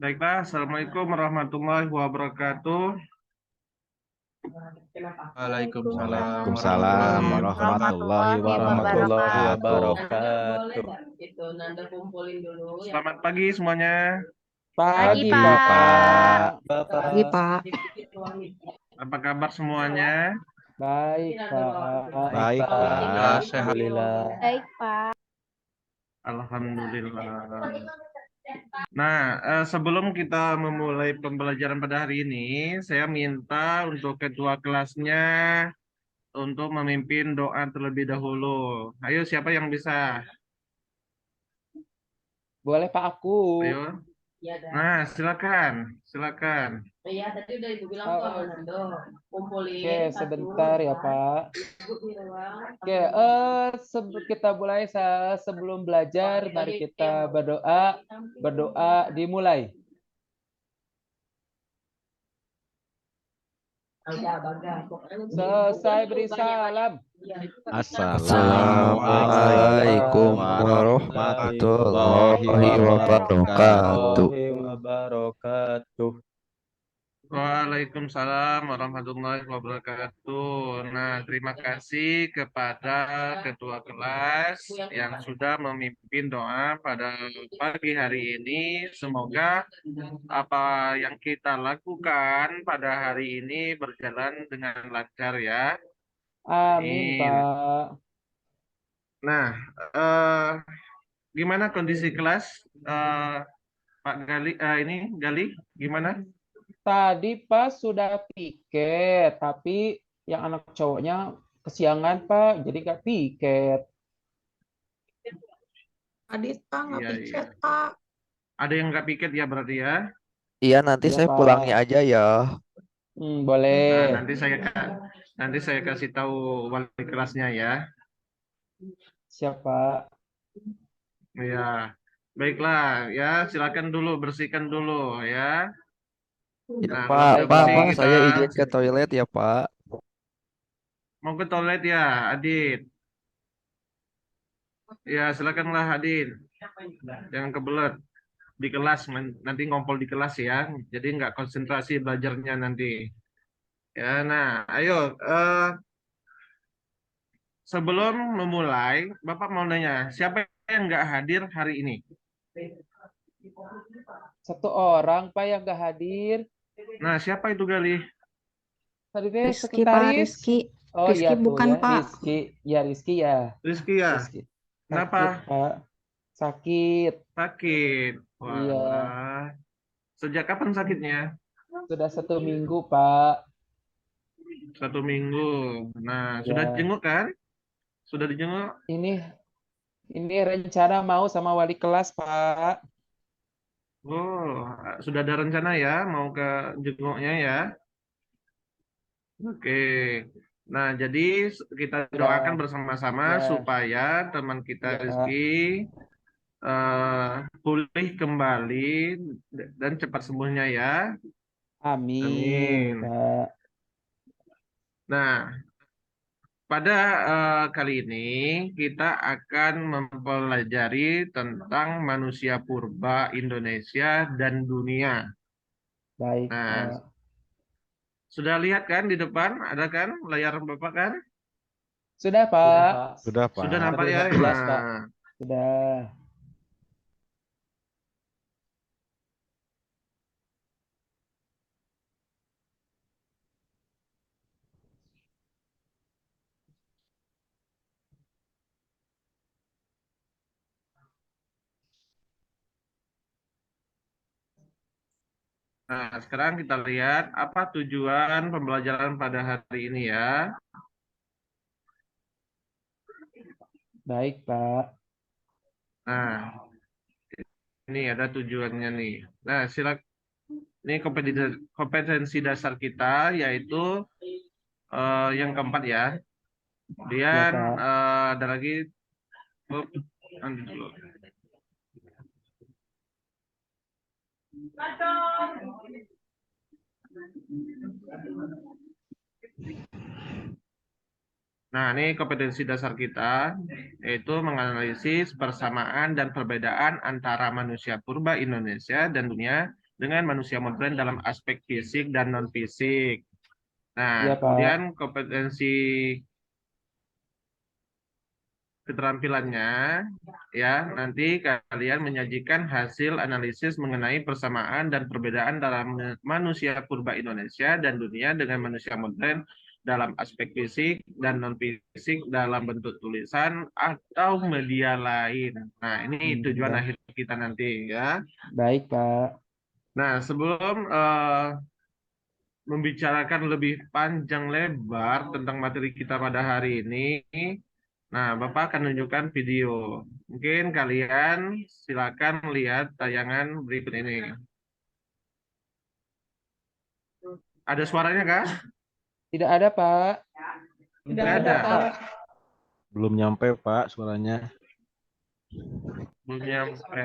Baiklah, Assalamualaikum warahmatullahi wabarakatuh. Waalaikumsalam Waalaikumsalam warahmatullahi Hmm, warahmatullahi wabarakatuh. Warahmatullahi wabarakatuh. wabarakatuh. Selamat pagi semuanya. Pagi, Pagi, Pak. Bapak. Pak. Apa kabar semuanya? Baik, Pak. Baik, Alhamdulillah Pak. sehat. Alhamdulillah. Baik, Pak. Alhamdulillah. Nah, sebelum kita memulai pembelajaran pada hari ini, saya minta untuk ketua kelasnya untuk memimpin doa terlebih dahulu. Ayo, siapa yang bisa? Boleh, Pak, aku. Ayo. Nah, silakan. Iya, tadi udah ibu bilang tuh sama Nando, kumpulin Oke, sebentar ya, Pak. di ruang. Oke, kita mulai sebelum belajar, mari kita berdoa. Berdoa dimulai. Selesai beri salam. Assalamualaikum warahmatullahi wabarakatuh. wabarakatuh. Waalaikumsalam warahmatullahi wabarakatuh. Nah, terima kasih kepada ketua kelas yang sudah memimpin doa pada pagi hari ini. Semoga apa yang kita lakukan pada hari ini berjalan dengan lancar ya. Amin, Pak. Nah, gimana kondisi kelas, Pak Gali? Gali, gimana? Tadi pas sudah piket, tapi yang anak cowoknya kesiangan, Pak, jadi nggak piket. Adit, Pak, nggak Iya, piket, iya. Pak. Ada yang nggak piket ya berarti ya? Iya, nanti Iya, saya Pak. pulangnya aja ya. Nah, Boleh. nanti saya kasih tahu wali kelasnya ya. Siapa? Ya, baiklah ya. Silakan dulu bersihkan dulu ya. Ya, Nah, Pak, kalau udah bersih Pak, kita saya izin ke toilet ya, Pak. mau ke toilet ya, Adit. Ya, silakanlah Adit. Jangan kebelet di kelas, nanti ngompol di kelas ya. Jadi nggak konsentrasi belajarnya nanti. Ya, nah, ayo. Sebelum memulai, Bapak mau nanya, siapa yang nggak hadir hari ini? Satu orang, Pak, yang nggak hadir. Nah, siapa itu Gali? Tadi teh Rizky, Pak. sekretaris. Rizky. Oh Rizky iya tuh bukan, ya, Pak. Rizky. Ya, Rizky ya. Rizky ya? Rizky. Kenapa? Sakit, Pak. Sakit. Sakit. Iya. Walah. Sejak kapan sakitnya? Sudah 1 minggu, Pak. 1 minggu. Nah, sudah Ya. jenguk kan? Sudah dijenguk? Ini rencana mau sama wali kelas, Pak. Oh, sudah ada rencana ya mau ke jenguknya ya? Oke. Nah, jadi kita doakan Ya. bersama-sama Ya. supaya teman kita Ya. Rizky pulih kembali dan cepat sembuhnya ya. Amin, Amin. Pak. Nah, pada kali ini kita akan mempelajari tentang manusia purba Indonesia dan dunia. Baik, Nah, Pak. sudah lihat kan di depan? Ada kan layar Bapak kan? Sudah, Pak. Sudah, Pak. Sudah nampak ya? Terlihat jelas, Pak. Nah, Sudah. sekarang kita lihat apa tujuan pembelajaran pada hari ini ya. Baik, Pak. Nah, ini ada tujuannya nih. Nah, silakan. Ini kompetensi dasar kita yaitu yang keempat ya. Ya, Kemudian Pak. ada lagi. Nanti dulu. Nah, ini kompetensi dasar kita yaitu menganalisis persamaan dan perbedaan antara manusia purba Indonesia dan dunia dengan manusia modern dalam aspek fisik dan non-fisik. Nah, Iya, Pak. kemudian kompetensi keterampilannya, ya, nanti kalian menyajikan hasil analisis mengenai persamaan dan perbedaan dalam manusia purba Indonesia dan dunia dengan manusia modern dalam aspek fisik dan non-fisik dalam bentuk tulisan atau media lain. Nah, ini tujuan akhir kita nanti, ya. Baik, Pak. Nah, sebelum membicarakan lebih panjang lebar tentang materi kita pada hari ini, nah, Bapak akan tunjukkan video. Mungkin kalian silakan lihat tayangan berikut ini. Ada suaranya, kah? Tidak ada, Pak. Tidak ada. Belum nyampe, Pak, suaranya. Belum nyampe.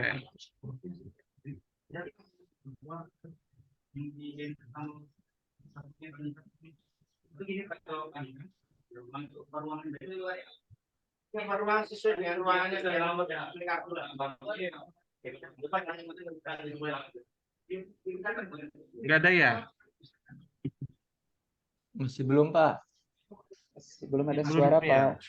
Nggak ada ya? Masih belum, Pak. Belum ada Belum, suara, ya? Pak.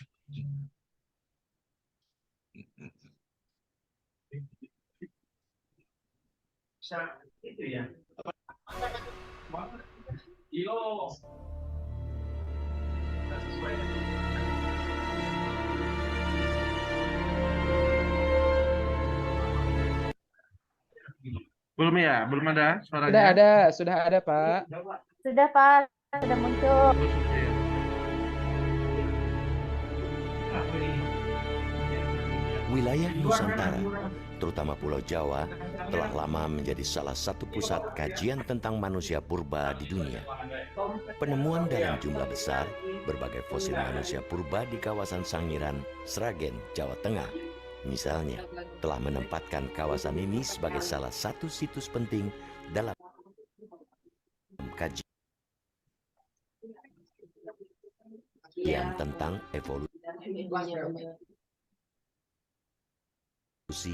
Belum ya? Belum ada suaranya? Sudah ada, Pak. Sudah, Pak. Sudah muncul. Oh, sudah ya. Wilayah Nusantara, terutama Pulau Jawa, telah lama menjadi salah satu pusat kajian tentang manusia purba di dunia. Penemuan dalam jumlah besar berbagai fosil manusia purba di kawasan Sangiran, Sragen, Jawa Tengah, misalnya, telah menempatkan kawasan ini sebagai salah satu situs penting dalam kajian tentang evolusi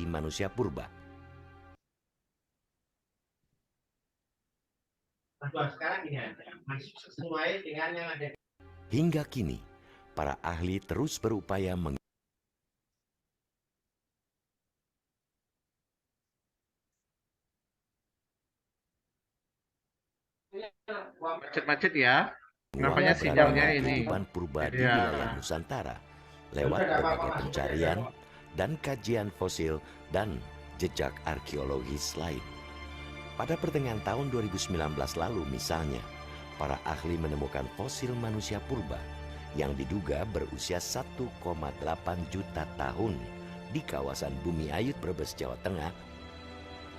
manusia purba. Hingga kini, para ahli terus berupaya Macet-macet ya. Nampaknya sinyalnya ini. kehidupan purba di Ya. wilayah Nusantara lewat berbagai pencarian dan kajian fosil dan jejak arkeologis lain. Pada pertengahan tahun 2019 lalu misalnya, para ahli menemukan fosil manusia purba yang diduga berusia 1,8 juta tahun di kawasan Bumi Ayu, Brebes, Jawa Tengah.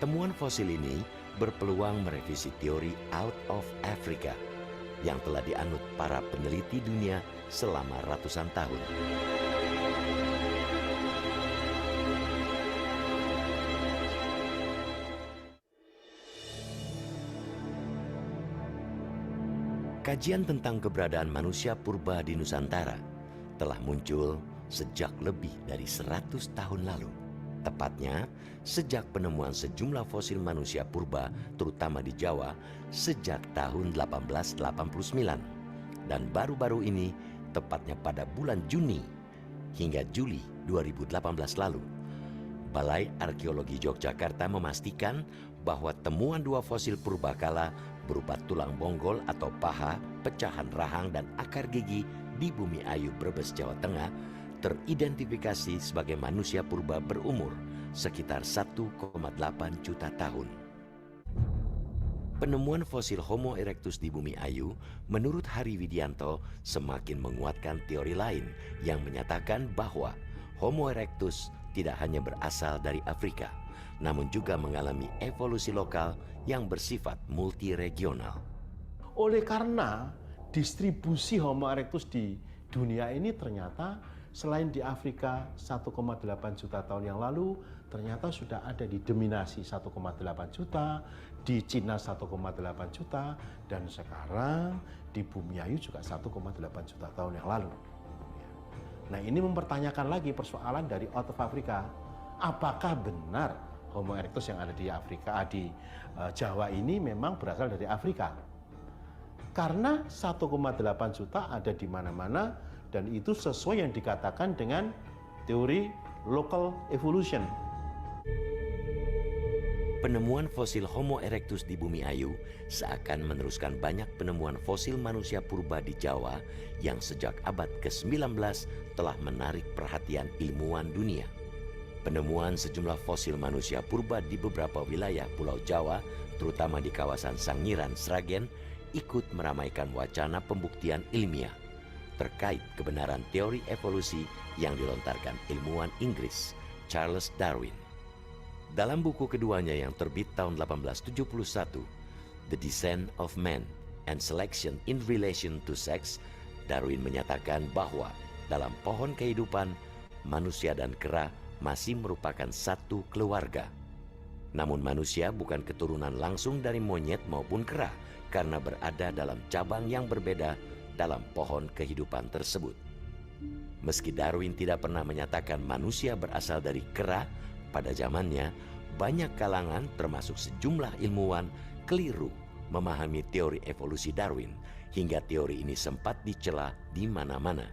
Temuan fosil ini berpeluang merevisi teori out of Africa yang telah dianut para peneliti dunia selama ratusan tahun. Kajian tentang keberadaan manusia purba di Nusantara telah muncul sejak lebih dari 100 tahun lalu. Tepatnya, sejak penemuan sejumlah fosil manusia purba, terutama di Jawa, sejak tahun 1889. Dan baru-baru ini, tepatnya pada bulan Juni hingga Juli 2018 lalu, Balai Arkeologi Yogyakarta memastikan bahwa temuan dua fosil purbakala berupa tulang bonggol atau paha, pecahan rahang, dan akar gigi di Bumi Ayu, Brebes, Jawa Tengah teridentifikasi sebagai manusia purba berumur sekitar 1,8 juta tahun. Penemuan fosil Homo erectus di Bumi Ayu menurut Hari Widianto semakin menguatkan teori lain yang menyatakan bahwa Homo erectus tidak hanya berasal dari Afrika, namun juga mengalami evolusi lokal yang bersifat multiregional. Oleh karena distribusi Homo erectus di dunia ini ternyata selain di Afrika 1,8 juta tahun yang lalu, ternyata sudah ada di dominasi 1,8 juta, di Cina 1,8 juta, dan sekarang di Bumi Ayu juga 1,8 juta tahun yang lalu. Nah, ini mempertanyakan lagi persoalan dari out of Africa. Apakah benar Homo erectus yang ada di Afrika, di Jawa ini memang berasal dari Afrika. Karena 1,8 juta ada di mana-mana dan itu sesuai yang dikatakan dengan teori local evolution. Penemuan fosil Homo erectus di Bumi Ayu seakan meneruskan banyak penemuan fosil manusia purba di Jawa yang sejak abad ke-19 telah menarik perhatian ilmuwan dunia. Penemuan sejumlah fosil manusia purba di beberapa wilayah Pulau Jawa, terutama di kawasan Sangiran, Sragen, ikut meramaikan wacana pembuktian ilmiah terkait kebenaran teori evolusi yang dilontarkan ilmuwan Inggris Charles Darwin. Dalam buku keduanya yang terbit tahun 1871, The Descent of Man and Selection in Relation to Sex, Darwin menyatakan bahwa dalam pohon kehidupan, manusia dan kera masih merupakan satu keluarga. Namun manusia bukan keturunan langsung dari monyet maupun kera, karena berada dalam cabang yang berbeda dalam pohon kehidupan tersebut. Meski Darwin tidak pernah menyatakan manusia berasal dari kera, pada zamannya banyak kalangan termasuk sejumlah ilmuwan keliru memahami teori evolusi Darwin, hingga teori ini sempat dicela di mana-mana.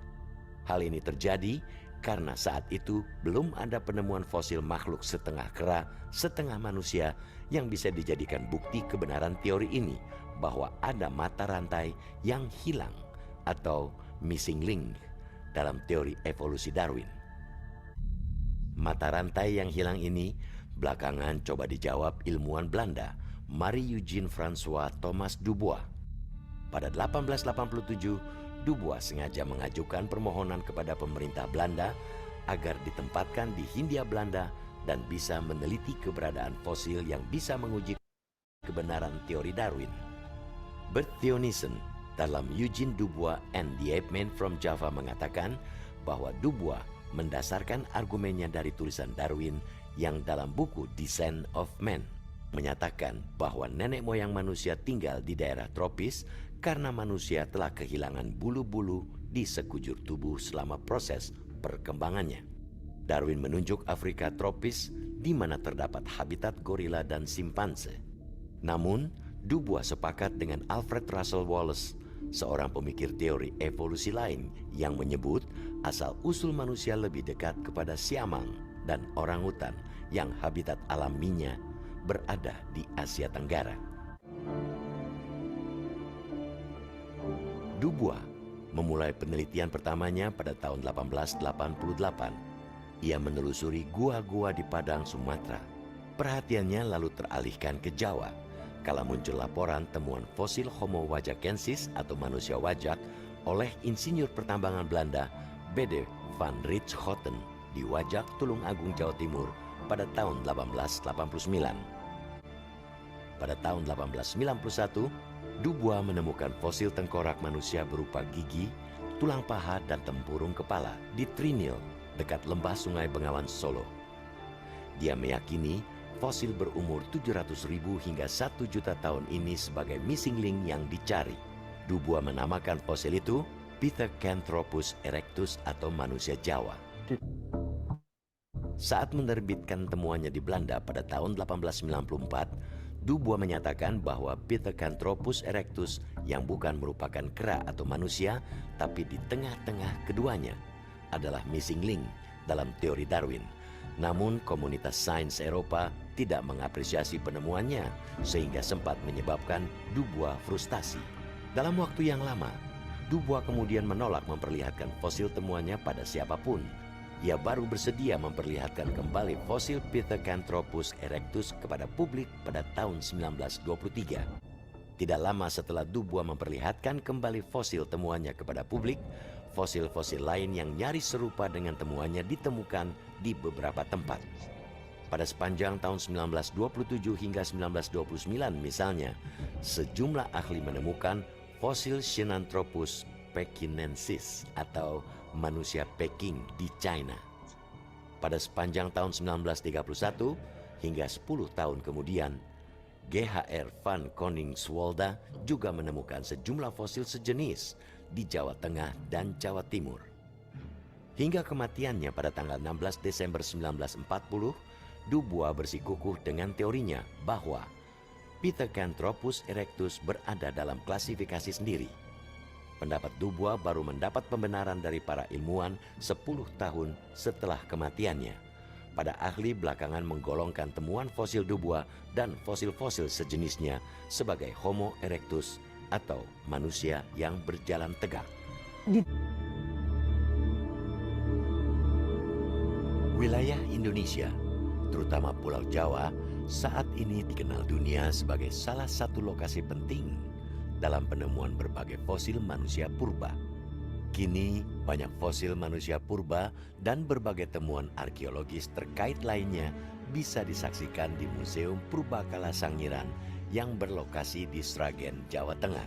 Hal ini terjadi karena saat itu belum ada penemuan fosil makhluk setengah kera, setengah manusia yang bisa dijadikan bukti kebenaran teori ini, bahwa ada mata rantai yang hilang atau missing link dalam teori evolusi Darwin. Mata rantai yang hilang ini belakangan coba dijawab ilmuwan Belanda Marie Eugène François Thomas Dubois. Pada 1887, Dubois sengaja mengajukan permohonan kepada pemerintah Belanda agar ditempatkan di Hindia Belanda dan bisa meneliti keberadaan fosil yang bisa menguji kebenaran teori Darwin. Bert Theunissen dalam Eugene Dubois and the Ape Man from Java mengatakan bahwa Dubois mendasarkan argumennya dari tulisan Darwin yang dalam buku Descent of Man menyatakan bahwa nenek moyang manusia tinggal di daerah tropis karena manusia telah kehilangan bulu-bulu di sekujur tubuh selama proses perkembangannya. Darwin menunjuk Afrika tropis di mana terdapat habitat gorila dan simpanse. Namun, Dubois sepakat dengan Alfred Russel Wallace, seorang pemikir teori evolusi lain yang menyebut asal-usul manusia lebih dekat kepada siamang dan orangutan yang habitat alaminya berada di Asia Tenggara. Dubois memulai penelitian pertamanya pada tahun 1888. Ia menelusuri gua-gua di Padang, Sumatera. Perhatiannya lalu teralihkan ke Jawa kala muncul laporan temuan fosil Homo wajakensis atau manusia wajak oleh insinyur pertambangan Belanda Bede van Rietschoten di Wajak, Tulung Agung, Jawa Timur pada tahun 1889. Pada tahun 1891, Dubois menemukan fosil tengkorak manusia berupa gigi, tulang paha, dan tempurung kepala di Trinil, dekat lembah Sungai Bengawan, Solo. Dia meyakini fosil berumur 700.000 hingga 1 juta tahun ini sebagai missing link yang dicari. Dubois menamakan fosil itu Pithecanthropus erectus atau manusia Jawa. Saat menerbitkan temuannya di Belanda pada tahun 1894, Dubois menyatakan bahwa Pithecanthropus erectus yang bukan merupakan kera atau manusia, tapi di tengah-tengah keduanya adalah missing link dalam teori Darwin. Namun komunitas sains Eropa tidak mengapresiasi penemuannya sehingga sempat menyebabkan Dubois frustasi. Dalam waktu yang lama, Dubois kemudian menolak memperlihatkan fosil temuannya pada siapapun. Ia baru bersedia memperlihatkan kembali fosil Pithecanthropus erectus kepada publik pada tahun 1923. Tidak lama setelah Dubois memperlihatkan kembali fosil temuannya kepada publik, fosil-fosil lain yang nyaris serupa dengan temuannya ditemukan di beberapa tempat. Pada sepanjang tahun 1927 hingga 1929 misalnya, sejumlah ahli menemukan fosil Sinanthropus pekinensis atau manusia Peking di China. Pada sepanjang tahun 1931 hingga 10 tahun kemudian, G.H.R. van Koningswolde juga menemukan sejumlah fosil sejenis di Jawa Tengah dan Jawa Timur. Hingga kematiannya pada tanggal 16 Desember 1940, Dubois bersikukuh dengan teorinya bahwa Pithecanthropus erectus berada dalam klasifikasi sendiri. Pendapat Dubois baru mendapat pembenaran dari para ilmuwan 10 tahun setelah kematiannya. Pada ahli belakangan menggolongkan temuan fosil Dubois dan fosil-fosil sejenisnya sebagai Homo erectus atau manusia yang berjalan tegak. Wilayah Indonesia, terutama Pulau Jawa, saat ini dikenal dunia sebagai salah satu lokasi penting dalam penemuan berbagai fosil manusia purba. Kini, banyak fosil manusia purba dan berbagai temuan arkeologis terkait lainnya bisa disaksikan di Museum Purbakala Sangiran yang berlokasi di Sragen, Jawa Tengah.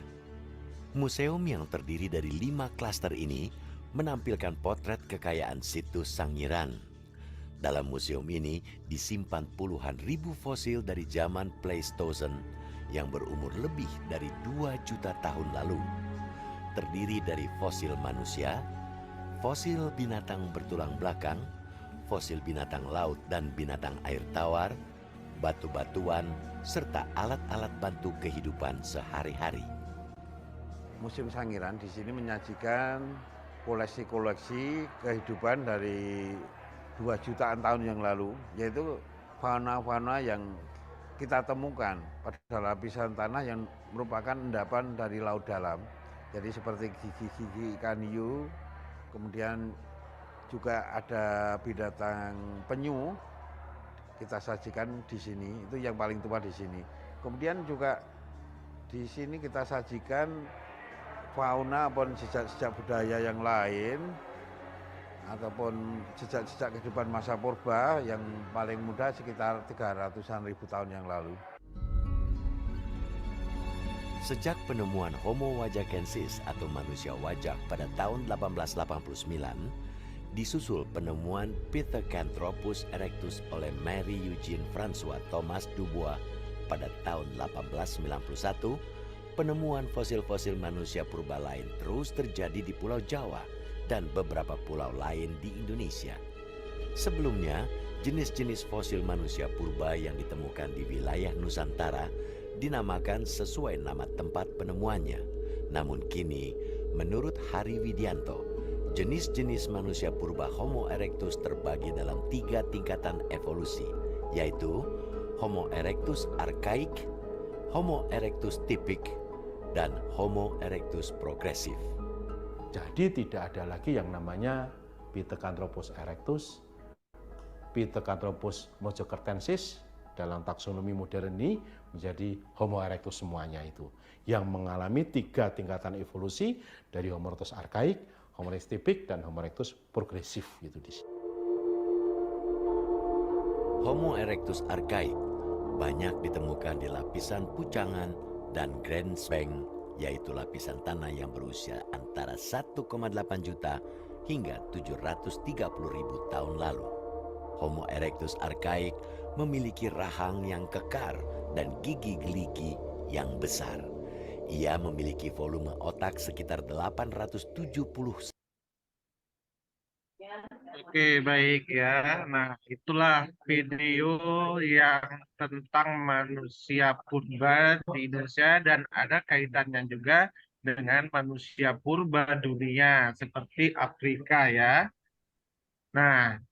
Museum yang terdiri dari 5 klaster ini menampilkan potret kekayaan situs Sangiran. Dalam museum ini disimpan puluhan ribu fosil dari zaman Pleistocene yang berumur lebih dari 2 juta tahun lalu. Terdiri dari fosil manusia, fosil binatang bertulang belakang, fosil binatang laut dan binatang air tawar, batu-batuan, serta alat-alat bantu kehidupan sehari-hari. Museum Sangiran di sini menyajikan koleksi-koleksi kehidupan dari 2 jutaan tahun yang lalu, yaitu fauna-fauna yang kita temukan pada lapisan tanah yang merupakan endapan dari laut dalam. Jadi seperti gigi-gigi ikan hiu, kemudian juga ada binatang penyu, kita sajikan di sini, itu yang paling tua di sini. Kemudian juga di sini kita sajikan fauna maupun jejak-jejak budaya yang lain, ataupun jejak-jejak kehidupan masa purba yang paling muda sekitar 300-an ribu tahun yang lalu. Sejak penemuan Homo wajakensis atau manusia wajak pada tahun 1889, disusul penemuan Pithecanthropus erectus oleh Mary Eugene Francois Thomas Dubois pada tahun 1891, penemuan fosil-fosil manusia purba lain terus terjadi di Pulau Jawa dan beberapa pulau lain di Indonesia. Sebelumnya, jenis-jenis fosil manusia purba yang ditemukan di wilayah Nusantara dinamakan sesuai nama tempat penemuannya. Namun kini, menurut Hari Widianto, jenis-jenis manusia purba Homo erectus terbagi dalam 3 tingkatan evolusi, yaitu Homo erectus archaik, Homo erectus typic, dan Homo erectus progressive. Jadi tidak ada lagi yang namanya Pithecanthropus erectus, Pithecanthropus mojokertensis, dalam taksonomi modern ini menjadi Homo erectus semuanya itu, yang mengalami 3 tingkatan evolusi dari Homo erectus archaik, Homo erectus typic, dan Homo erectus progressive gitu di sini. Homo erectus archaik banyak ditemukan di lapisan pucangan dan grensbank, yaitu lapisan tanah yang berusia antara 1,8 juta hingga 730.000 tahun lalu. Homo erectus archaik memiliki rahang yang kekar dan gigi geligi yang besar. Ia memiliki volume otak sekitar 870. Oke, baik ya. Nah, itulah video yang tentang manusia purba di Indonesia dan ada kaitannya juga dengan manusia purba dunia seperti Afrika ya. Nah,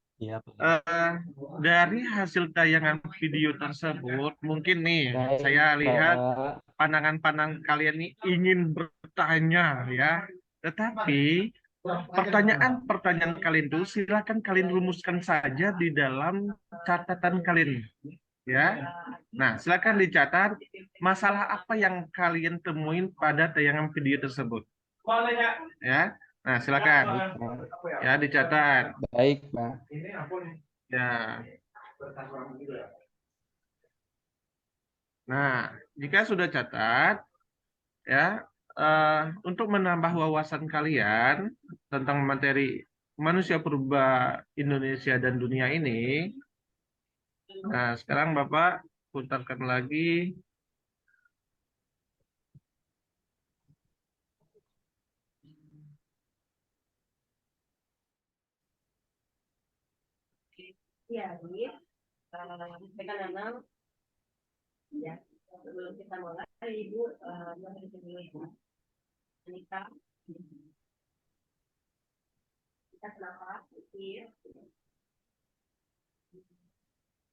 dari hasil tayangan video tersebut, mungkin nih Baik, saya lihat Pak. pandangan-pandangan kalian nih ingin bertanya ya. Tetapi pertanyaan-pertanyaan kalian itu silakan kalian rumuskan saja di dalam catatan kalian ya. Nah, silakan dicatat masalah apa yang kalian temuin pada tayangan video tersebut. Ya. Nah, silakan ya dicatat. Baik, Pak. Ya. Nah, jika sudah catat ya, untuk menambah wawasan kalian tentang materi manusia purba Indonesia dan dunia ini, nah sekarang Bapak putarkan lagi. Jadi, sampaikan Nanang. Ya, sebelum kita mulai, Ibu mohon dulu ya. Anita. Kita kenapa?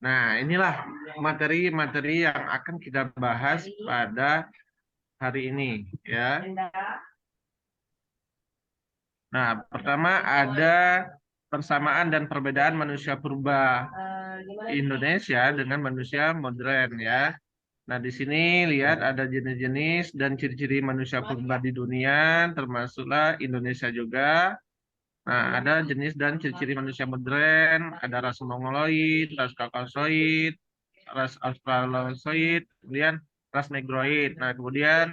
Nah, inilah materi-materi yang akan kita bahas pada hari ini, ya. Nah, pertama ada persamaan dan perbedaan manusia purba Indonesia dengan manusia modern, ya. Nah, di sini lihat ada jenis-jenis dan ciri-ciri manusia purba di dunia, termasuklah Indonesia juga. Nah, ada jenis dan ciri-ciri manusia modern, ada ras Mongoloid, ras Kaukasoid, ras Australoid, kemudian ras Negroid. Nah, kemudian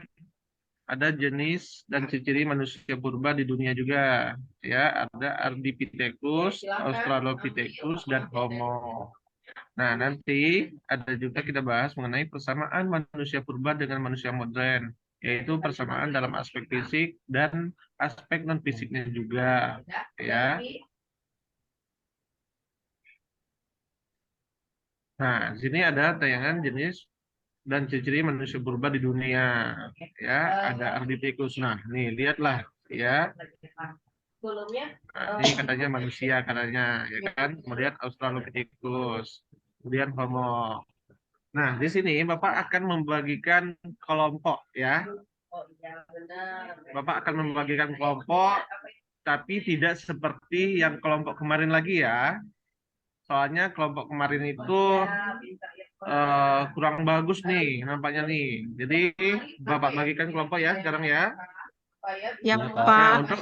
ada jenis dan ciri-ciri manusia purba di dunia juga. Ya, ada Ardipithecus, Australopithecus, dan Homo. Nah, nanti ada juga kita bahas mengenai persamaan manusia purba dengan manusia modern, yaitu persamaan dalam aspek fisik dan aspek non-fisiknya juga, ya. Nah, di sini ada tayangan jenis dan ciri-ciri manusia purba di dunia, ya. Ada Ardipithecus. Nah, nih lihatlah, ya. Nah, ini katanya manusia katanya, ya kan. Kemudian Australopithecus, kemudian Homo. Nah, di sini Bapak akan membagikan kelompok, ya. Bapak akan membagikan kelompok, tapi tidak seperti yang kelompok kemarin lagi, ya. Soalnya kelompok kemarin itu kurang bagus nih nampaknya nih. Jadi Bapak bagikan kelompok ya sekarang ya. Ya, Nah, Pak.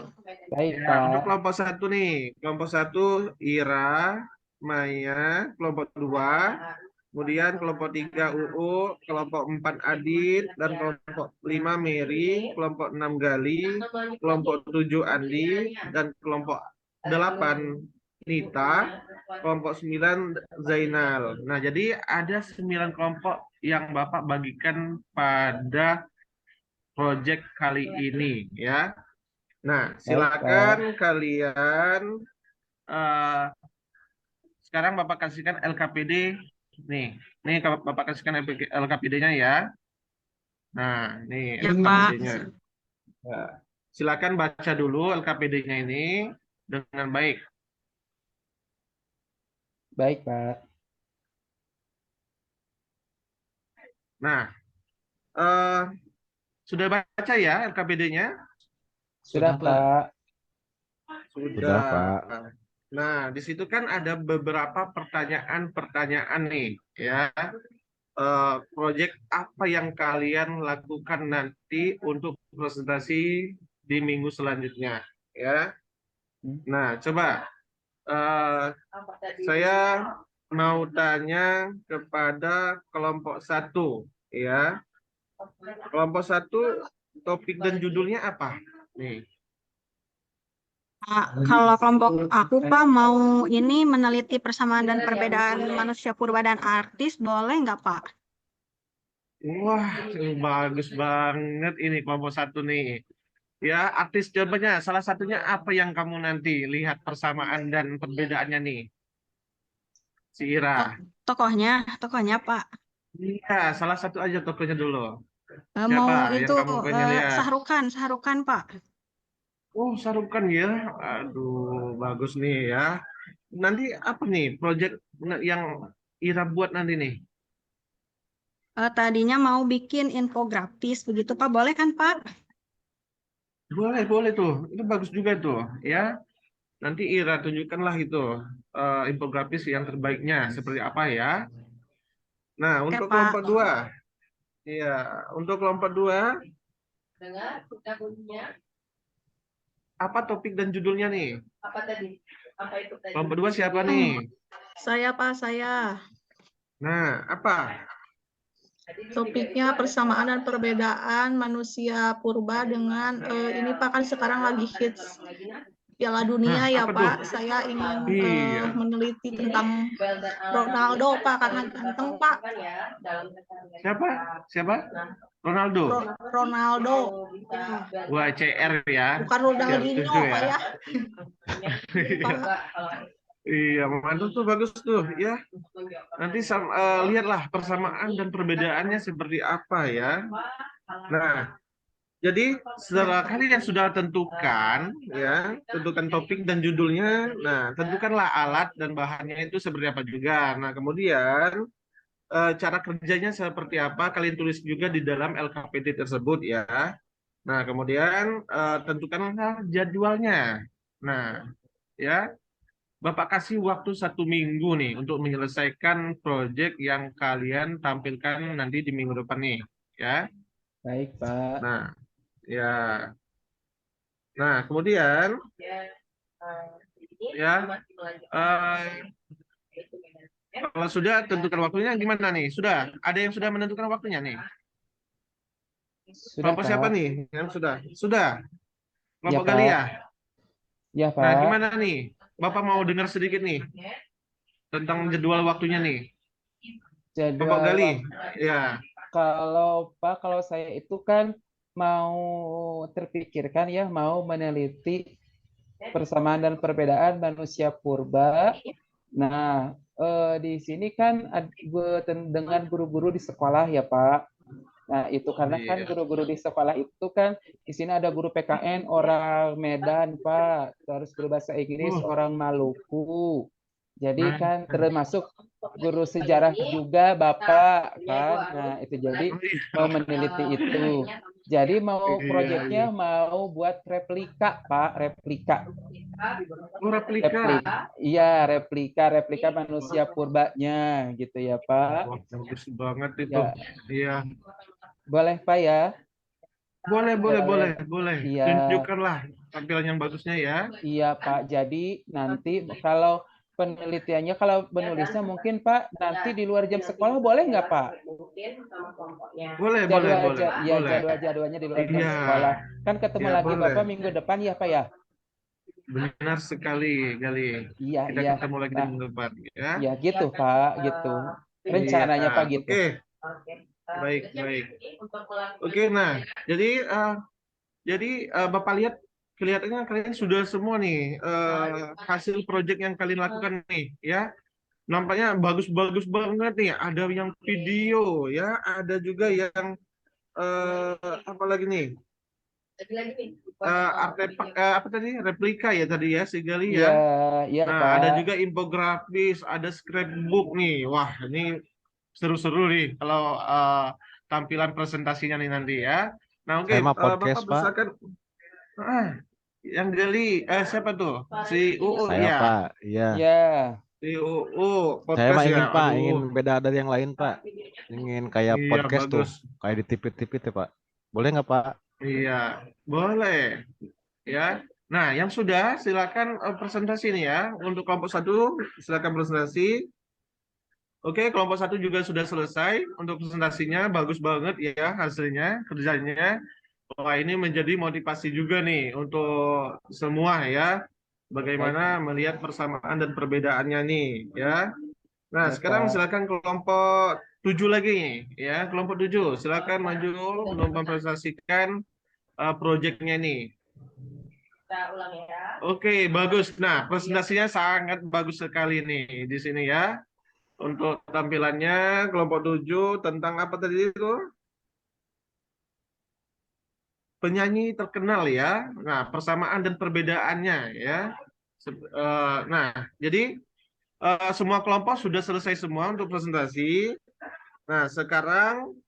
Baik, untuk Pak. kelompok satu nih, kelompok satu Ira, Maya, kelompok 2, kemudian kelompok 3 UU, kelompok 4 Adit, dan kelompok 5 Mary, kelompok 6 Gali, kelompok 7 Andi, dan kelompok 8 Nita, kelompok 9 Zainal. Nah, jadi ada 9 kelompok yang Bapak bagikan pada proyek kali ini, ya. Nah, silakan kalian sekarang Bapak kasihkan LKPD nih. Nih Bapak kasihkan LKPD-nya ya. Nah, nih Ya, LKPD-nya. Nah, silakan baca dulu LKPD-nya ini dengan baik. Baik, Pak. Nah, sudah baca ya LKPD-nya? Sudah, Pak. Sudah, Pak. Nah, di situ kan ada beberapa pertanyaan-pertanyaan nih, ya. Proyek apa yang kalian lakukan nanti untuk presentasi di minggu selanjutnya, ya. Nah, coba saya mau tanya kepada kelompok 1, ya. Kelompok 1, topik dan judulnya apa? Nih. Pak, kalau kelompok aku, Pak, mau ini meneliti persamaan dan perbedaan manusia purba dan artis, boleh nggak, Pak? Wah, bagus banget ini kelompok 1 nih. Ya, artis jawabannya salah satunya apa yang kamu nanti lihat persamaan dan perbedaannya nih? Si Ira. Tokohnya, Pak. Iya, salah satu aja tokohnya dulu. Mau Siapa yang itu kamu pengen lihat? Sahrukan, Pak. Oh, Sarukan ya. Aduh, bagus nih ya. Nanti apa nih proyek yang Ira buat nanti nih? Tadinya mau bikin infografis begitu, Pak. Boleh kan, Pak? Boleh tuh. Itu bagus juga tuh, ya. Nanti Ira tunjukkanlah itu infografis yang terbaiknya seperti apa ya. Nah, Oke, untuk Pak. kelompok 2. Iya, untuk kelompok 2, Dengar sudah bunyinya. apa topik dan judulnya nih? Apa tadi? Apa itu tadi? Kelompok 2 siapa nih? Saya, Pak, saya. Nah, apa? Topiknya persamaan dan perbedaan manusia purba dengan ini, Pak, kan sekarang lagi hits Piala Dunia ya, apa Pak. tuh? Saya ingin Iya. meneliti tentang Ronaldo, Pak, karena ganteng, Pak. Siapa? Ronaldo. Ronaldo. Ya. Wah, CR ya. Bukan Ronaldinho, setuju Pak, ya. Iya, mantap tuh, bagus tuh, ya. Nanti lihatlah persamaan dan perbedaannya seperti apa ya. Nah, jadi setelah kalian sudah tentukan, ya, tentukan topik dan judulnya. Nah, tentukanlah alat dan bahannya itu seperti apa juga. Nah, kemudian cara kerjanya seperti apa, kalian tulis juga di dalam LKPD tersebut ya. Nah, kemudian tentukanlah jadwalnya. Nah, ya, Bapak kasih waktu 1 minggu nih untuk menyelesaikan proyek yang kalian tampilkan nanti di minggu depan nih, ya. Baik, Pak. Nah, ya. Nah, kemudian ya, kalau sudah tentukan waktunya gimana nih? Sudah, ada yang sudah menentukan waktunya nih? Sudah, Kelompok siapa Pak. nih yang sudah? Sudah. Ya, Kelompok Pak. Galia. Ya, Nah, Pak. gimana nih? Bapak mau dengar sedikit nih tentang jadwal waktunya nih. Kelompok Jadwal Gali. waktu. Ya. Kalau Pak, kalau saya itu kan mau terpikirkan ya, mau meneliti persamaan dan perbedaan manusia purba. Nah, di sini kan dengan guru-guru di sekolah ya, Pak. Nah, itu karena kan Iya. guru-guru di sekolah itu kan di sini ada guru PKN orang Medan, Pak. Terus guru bahasa Inggris orang Maluku. Jadi kan termasuk guru sejarah juga Bapak kan. Nah, itu jadi mau meneliti itu. Jadi mau proyeknya mau buat replika, Pak, replika. Oh, replika. Iya, replika manusia purbanya gitu ya, Pak. Wah, bagus banget itu. Ya. Iya. Boleh, Pak ya? Boleh. Iya. Tunjukkanlah tampilan yang bagusnya ya. Iya, Pak. Jadi nanti kalau penelitiannya, kalau menulisnya mungkin Pak, nanti di luar jam sekolah boleh nggak, Pak? Boleh. Ya, jadwal-jadwalnya di luar jam sekolah. Kan ketemu lagi boleh. Bapak minggu depan ya, Pak ya? Benar sekali, Gali. Iya, Kita ketemu lagi di minggu depan ya. Ya, gitu, Pak, gitu. Rencananya Pak gitu. Oke. Baik. Oke, nah, jadi Bapak lihat kelihatannya kalian sudah semua nih hasil proyek yang kalian lakukan nih ya. Nampaknya bagus banget nih. Ada yang video ya, ada juga yang apa lagi nih? Artefak apa tadi? Replika ya tadi ya, si Gali ya. Iya, Nah, Pak. ada juga infografis, ada scrapbook nih. Wah, ini seru-seru nih kalau tampilan presentasinya nih nanti ya. Nah, oke, Saya mah podcast, Bapak besarkan yang Gali, siapa tuh? Si UU Saya, ya. Pak. Iya. Ya. Si UU Saya podcast mah ingin, ya. Pak, Aduh. ingin beda dari yang lain, Pak. Ingin kayak Iya, podcast tuh, bagus. kayak di TV-TV ya, Pak. Boleh nggak, Pak? Iya, boleh. Ya. Nah, yang sudah silakan presentasi nih ya. Untuk kelompok 1 silakan presentasi. Oke, kelompok 1 juga sudah selesai untuk presentasinya, bagus banget ya hasilnya, kerjanya. Wah, ini menjadi motivasi juga nih untuk semua ya. Bagaimana melihat persamaan dan perbedaannya nih ya. Nah, sekarang silakan kelompok 7 lagi nih ya. Kelompok 7 silakan maju untuk mempresentasikan proyeknya nih. Kita ulang ya. Oke, bagus. Nah, presentasinya sangat bagus sekali nih di sini ya. Untuk tampilannya kelompok 7 tentang apa tadi itu? Penyanyi terkenal ya. Nah, persamaan dan perbedaannya ya. Nah, jadi semua kelompok sudah selesai semua untuk presentasi. Nah, sekarang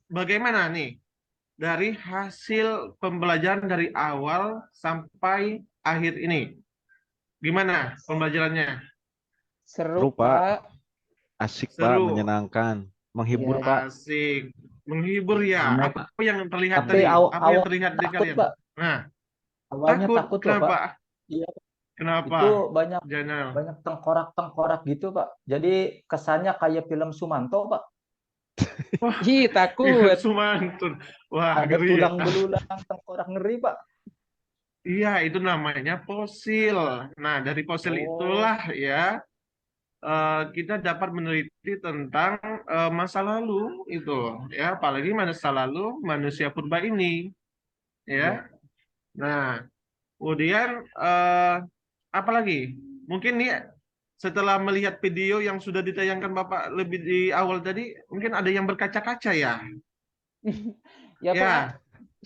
bagaimana nih dari hasil pembelajaran dari awal sampai akhir ini? Gimana pembelajarannya? Seru, Pak. Asik, Pak, menyenangkan, menghibur, Pak. Asik, menghibur ya. Apa yang terlihat Tapi tadi? Apa yang terlihat di takut, kalian? Pak. Nah, Awalnya takut loh, kenapa? Pak. Iya. Kenapa? Itu banyak Jangan. banyak tengkorak-tengkorak gitu, Pak. Jadi kesannya kayak film Sumanto, Pak. Ih, takut. Sumantun. Wah, Ada ngeri ya. tulang belulang, tengkorak ngeri, Pak. Iya, itu namanya fosil. Nah, dari fosil itulah ya kita dapat meneliti tentang masa lalu itu, ya, apalagi masa lalu manusia purba ini, ya. Nah, kemudian apalagi? Mungkin nih setelah melihat video yang sudah ditayangkan Bapak lebih di awal tadi, mungkin ada yang berkaca-kaca ya? Ya Ya, Pak,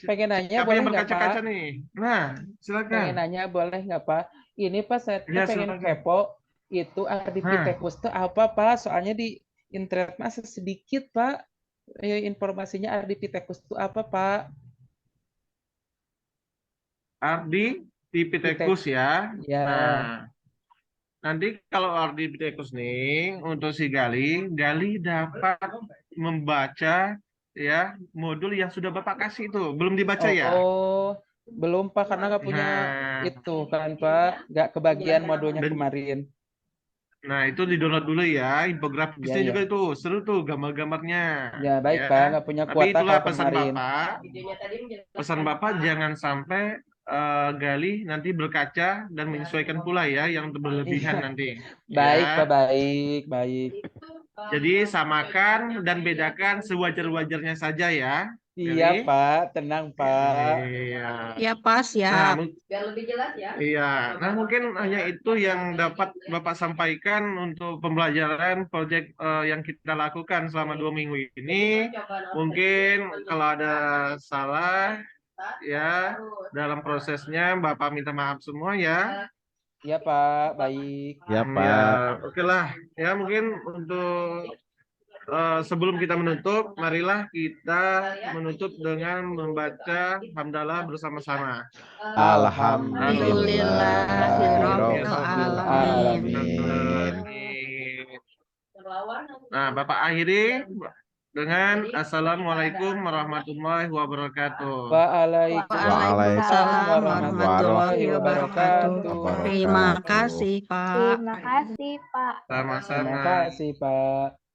pengen nanya siapa boleh yang nggak Pak? berkaca-kaca nih? Nah, Pengen silakan. nanya boleh nggak Pak? Ini Pak saya tuh Ya, pengen silakan. kepo itu Ardipithecus tuh apa Pak? Soalnya di internet masih sedikit Pak. Informasinya Ardipithecus tuh apa Pak? Ardipithecus ya. Ya. Nah, nanti kalau Ardipithecus nih untuk si Gali dapat membaca ya modul yang sudah Bapak kasih itu. Belum dibaca ya? Oh, belum Pak karena nggak punya Nah, itu kan Pak, nggak kebagian modulnya dan kemarin. nah itu di-download dulu ya, infografisnya Iya, juga iya. itu seru tuh gambar-gambarnya Ya baik ya. Pak, nggak punya Tapi kuota itulah kalau pesan kemarin. Bapak. Pesan Bapak jangan sampai Gali nanti berkaca dan menyesuaikan pula ya yang berlebihan Iya. nanti. Baik Ya. Pak, baik, baik. Jadi samakan dan bedakan sewajar-wajarnya saja ya. Iya Gali. Pak, tenang Pak. Iya. Ya Pak, Nah, siap. Biar lebih jelas ya. iya. Nah, mungkin hanya itu yang dapat Bapak sampaikan untuk pembelajaran proyek yang kita lakukan selama 2 minggu ini. Mungkin kalau ada salah ya dalam prosesnya Bapak minta maaf semua ya. Iya Pak, baik. Ya, Ya, Pak. oke lah. Ya, mungkin untuk sebelum kita menutup, marilah kita menutup dengan membaca hamdalah bersama-sama. Alhamdulillahirrabbilalamin. Nah, Bapak akhiri dengan Assalamualaikum warahmatullahi wabarakatuh. Waalaikumsalam warahmatullahi wabarakatuh. Terima kasih Pak. Terima kasih, Pak. Sama-sama. Terima kasih Pak.